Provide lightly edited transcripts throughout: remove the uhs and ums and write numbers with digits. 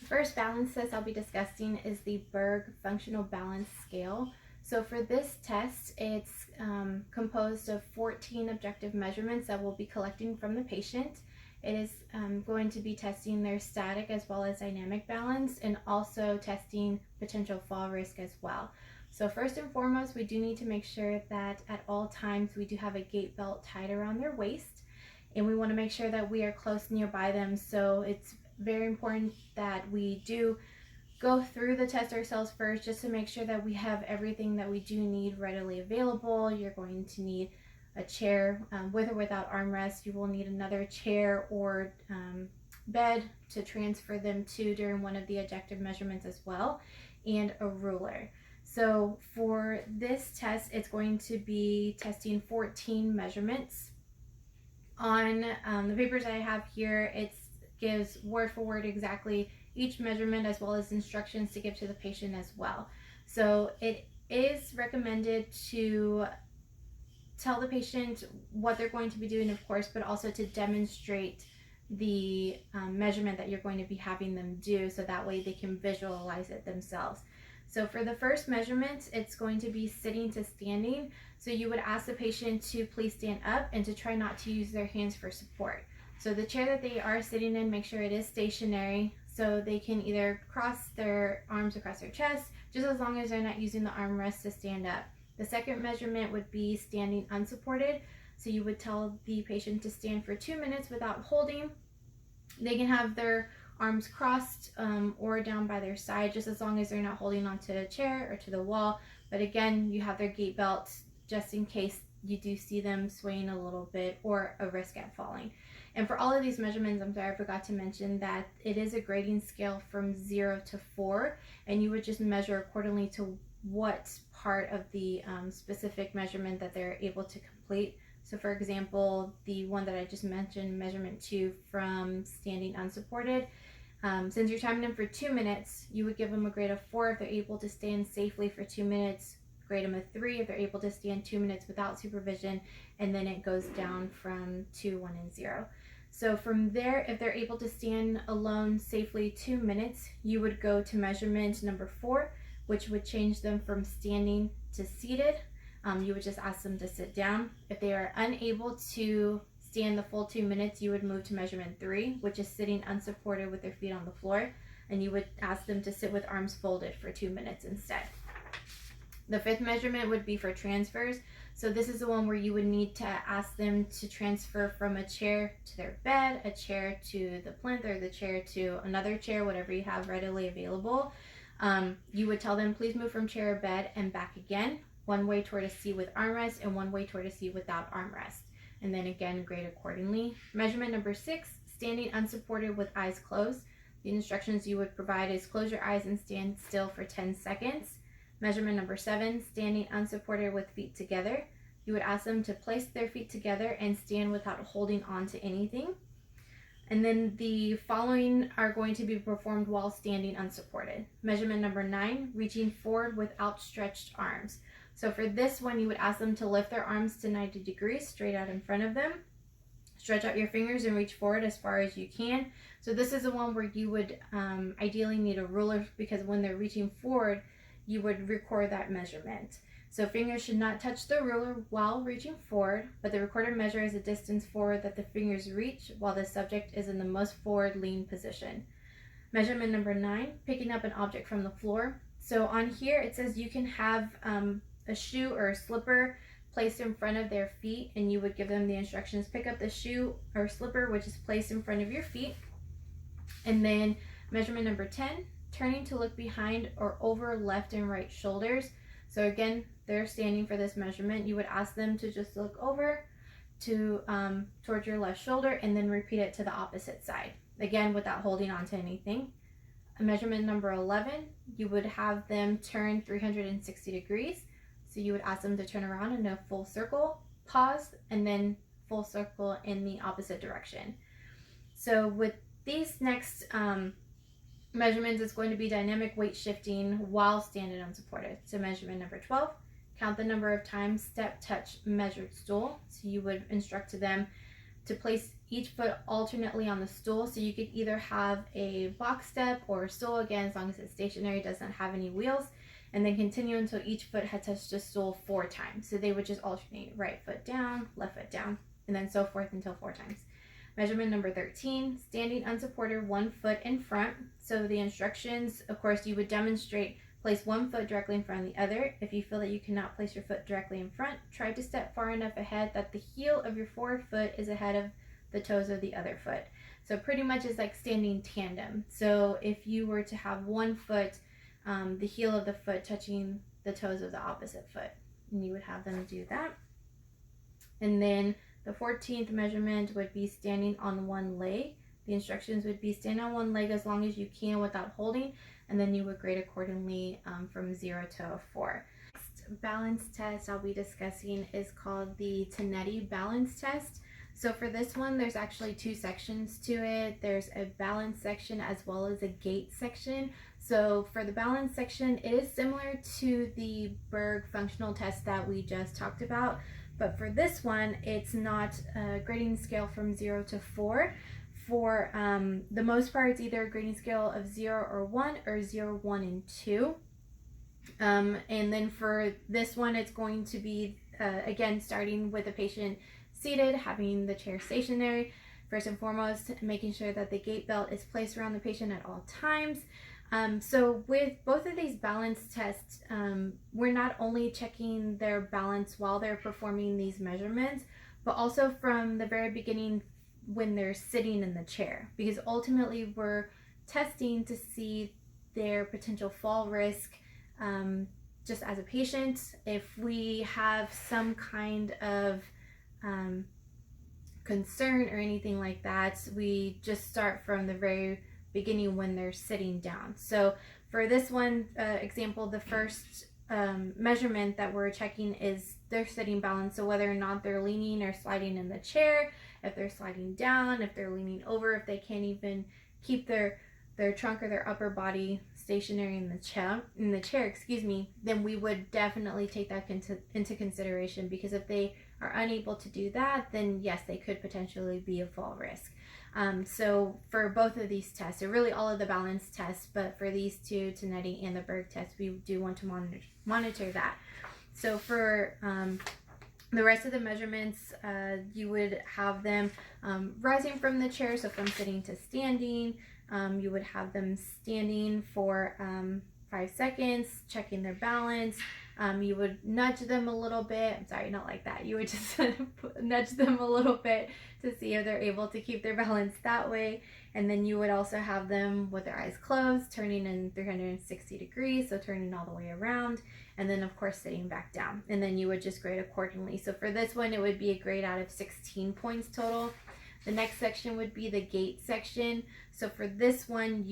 first balance test I'll be discussing is the Berg Functional Balance Scale. So for this test, it's composed of 14 objective measurements that we'll be collecting from the patient. It is going to be testing their static as well as dynamic balance, and also testing potential fall risk as well. So first and foremost, we do need to make sure that at all times we do have a gait belt tied around their waist, and we want to make sure that we are close nearby them. So it's very important that we do go through the test ourselves first, just to make sure that we have everything that we do need readily available. You're going to need a chair with or without armrest. You will need another chair or bed to transfer them to during one of the objective measurements as well, and a ruler. So for this test, it's going to be testing 14 measurements. On the papers I have here, it gives word for word exactly each measurement, as well as instructions to give to the patient as well. So it is recommended to tell the patient what they're going to be doing, of course, but also to demonstrate the measurement that you're going to be having them do, so that way they can visualize it themselves. So for the first measurement, it's going to be sitting to standing. So you would ask the patient to please stand up and to try not to use their hands for support. So the chair that they are sitting in, make sure it is stationary, so they can either cross their arms across their chest, just as long as they're not using the armrest to stand up. The second measurement would be standing unsupported. So you would tell the patient to stand for 2 minutes without holding. They can have their arms crossed or down by their side, just as long as they're not holding onto a chair or to the wall. But again, you have their gait belt just in case you do see them swaying a little bit or a risk at falling. And for all of these measurements, I'm sorry, I forgot to mention that it is a grading scale from 0 to 4, and you would just measure accordingly to what part of the specific measurement that they're able to complete. So for example, the one that I just mentioned, measurement 2 from standing unsupported, since you're timing them for 2 minutes, you would give them a grade of 4 if they're able to stand safely for 2 minutes, grade them a 3 if they're able to stand 2 minutes without supervision, and then it goes down from 2, 1, and 0. So from there, if they're able to stand alone safely 2 minutes, you would go to measurement number 4, which would change them from standing to seated. You would just ask them to sit down. If they are unable to stand the full 2 minutes, you would move to measurement 3, which is sitting unsupported with their feet on the floor, and you would ask them to sit with arms folded for 2 minutes instead. The fifth measurement would be for transfers. So this is the one where you would need to ask them to transfer from a chair to their bed, a chair to the plinth, or the chair to another chair, whatever you have readily available. You would tell them, please move from chair or bed and back again, one way toward a seat with armrest and one way toward a seat without armrest. And then again, grade accordingly. Measurement number 6, standing unsupported with eyes closed. The instructions you would provide is close your eyes and stand still for 10 seconds. Measurement number 7, standing unsupported with feet together. You would ask them to place their feet together and stand without holding on to anything. And then the following are going to be performed while standing unsupported. Measurement number 9, reaching forward with outstretched arms. So for this one, you would ask them to lift their arms to 90 degrees straight out in front of them. Stretch out your fingers and reach forward as far as you can. So this is the one where you would ideally need a ruler, because when they're reaching forward, you would record that measurement. So fingers should not touch the ruler while reaching forward, but the recorded measure is the distance forward that the fingers reach while the subject is in the most forward lean position. Measurement number 9, picking up an object from the floor. So on here it says you can have a shoe or a slipper placed in front of their feet, and you would give them the instructions, pick up the shoe or slipper which is placed in front of your feet. And then measurement number 10, turning to look behind or over left and right shoulders. So again, they're standing for this measurement. You would ask them to just look over to towards your left shoulder and then repeat it to the opposite side, again without holding on to anything. Measurement number 11, you would have them turn 360 degrees. So you would ask them to turn around in a full circle, pause, and then full circle in the opposite direction. So with these next measurements, it's going to be dynamic weight shifting while standing unsupported. So measurement number 12, count the number of times step, touch, measured stool. So you would instruct to them to place each foot alternately on the stool. So you could either have a box step or a stool, again, as long as it's stationary, doesn't have any wheels, and then continue until each foot had touched the stool 4 times. So they would just alternate right foot down, left foot down, and then so forth until 4 times. Measurement number 13, standing unsupported 1 foot in front. So the instructions, of course, you would demonstrate place 1 foot directly in front of the other. If you feel that you cannot place your foot directly in front, try to step far enough ahead that the heel of your forward foot is ahead of the toes of the other foot. So pretty much it's like standing tandem. So if you were to have 1 foot, the heel of the foot touching the toes of the opposite foot, and you would have them do that. And then the 14th measurement would be standing on 1 leg. The instructions would be stand on 1 leg as long as you can without holding, and then you would grade accordingly from 0 to a 4. Next balance test I'll be discussing is called the Tinetti balance test. So for this one, there's actually 2 sections to it. There's a balance section as well as a gait section. So for the balance section, it is similar to the Berg functional test that we just talked about, but for this one, it's not a grading scale from 0 to 4. For the most part, it's either a grading scale of 0 or 1 or 0, 1, and 2. And then for this one, it's going to be, again, starting with the patient seated, having the chair stationary. First and foremost, making sure that the gait belt is placed around the patient at all times. So with both of these balance tests, we're not only checking their balance while they're performing these measurements, but also from the very beginning when they're sitting in the chair, because ultimately we're testing to see their potential fall risk just as a patient. If we have some kind of concern or anything like that, we just start from the very beginning when they're sitting down. So for this one example, the first measurement that we're checking is their sitting balance. So whether or not they're leaning or sliding in the chair, if they're sliding down, if they're leaning over, if they can't even keep their trunk or their upper body stationary in the chair, excuse me, then we would definitely take that into consideration, because if they are unable to do that, then yes, they could potentially be a fall risk. So for both of these tests, or really all of the balance tests, but for these 2, Tinetti and the Berg test, we do want to monitor that. So for the rest of the measurements, you would have them rising from the chair, so from sitting to standing. You would have them standing for 5 seconds, checking their balance. You would nudge them a little bit. I'm sorry, not like that. You would just nudge them a little bit to see if they're able to keep their balance that way. And then you would also have them with their eyes closed, turning in 360 degrees, so turning all the way around. And then, of course, sitting back down. And then you would just grade accordingly. So for this one, it would be a grade out of 16 points total. The next section would be the gait section. So for this one,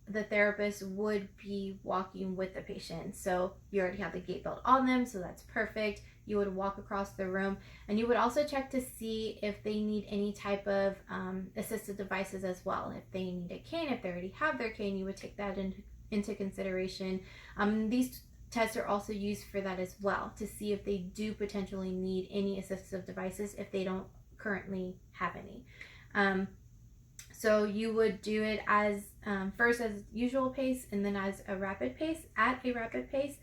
the therapist would be walking with the patient. So you already have the gait belt on them, so that's perfect. You would walk across the room, and you would also check to see if they need any type of assistive devices as well. If they need a cane, if they already have their cane, you would take that into consideration. These tests are also used for that as well, to see if they do potentially need any assistive devices if they don't currently have any. So you would do it as first as usual pace, and then as a rapid pace. At a rapid pace,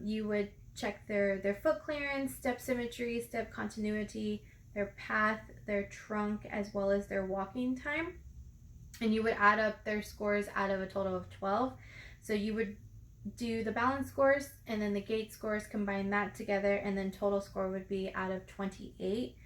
you would check their foot clearance, step symmetry, step continuity, their path, their trunk, as well as their walking time. And you would add up their scores out of a total of 12. So you would do the balance scores and then the gait scores, combine that together, and then total score would be out of 28.